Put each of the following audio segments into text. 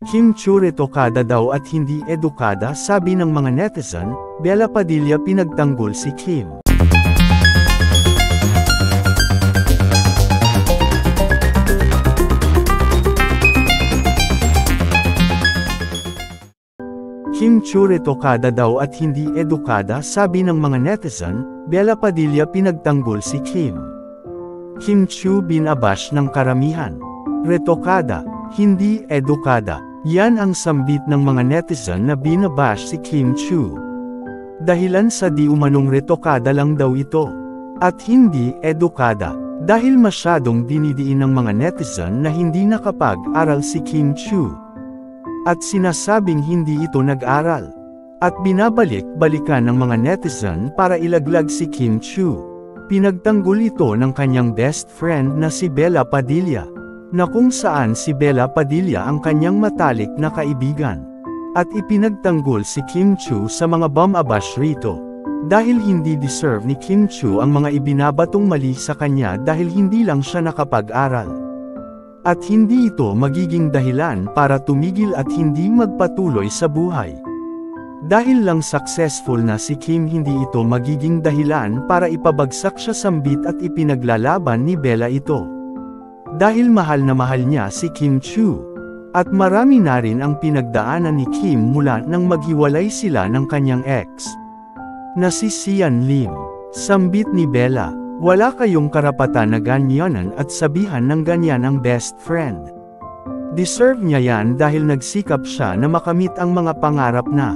Kim Chiu retokada daw at hindi edukada sabi ng mga netizen. Bella Padilla pinagtanggol si Kim. Kim Chiu retokada daw at hindi edukada sabi ng mga netizen. Bella Padilla pinagtanggol si Kim. Kim Chiu binabash ng karamihan. Retokada, hindi edukada. Yan ang sambit ng mga netizen na binabash si Kim Chiu. Dahilan sa di umanong retokada lang daw ito. At hindi edukada. Dahil masyadong dinidiin ng mga netizen na hindi nakapag-aral si Kim Chiu. At sinasabing hindi ito nag-aral. At binabalik-balikan ng mga netizen para ilaglag si Kim Chiu. Pinagtanggol ito ng kanyang best friend na si Bella Padilla. Na kung saan si Bella Padilla ang kanyang matalik na kaibigan. At ipinagtanggol si Kim Chiu sa mga bum-abash rito. Dahil hindi deserve ni Kim Chiu ang mga ibinabatong mali sa kanya dahil hindi lang siya nakapag-aral. At hindi ito magiging dahilan para tumigil at hindi magpatuloy sa buhay. Dahil lang successful na si Kim, hindi ito magiging dahilan para ipabagsak siya sambit at ipinaglalaban ni Bella ito. Dahil mahal na mahal niya si Kim Chiu. At marami na rin ang pinagdaanan ni Kim mula nang maghiwalay sila ng kanyang ex. Na si Sian Lim. Sambit ni Bella. Wala kayong karapatan na ganyanan at sabihan ng ganyan ang best friend. Deserve niya yan dahil nagsikap siya na makamit ang mga pangarap na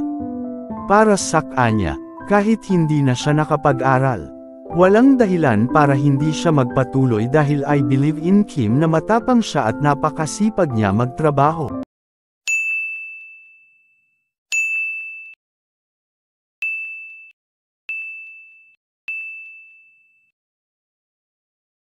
para sa kanya, kahit hindi na siya nakapag-aral. Walang dahilan para hindi siya magpatuloy dahil I believe in Kim na matapang siya at napakasipag niya magtrabaho.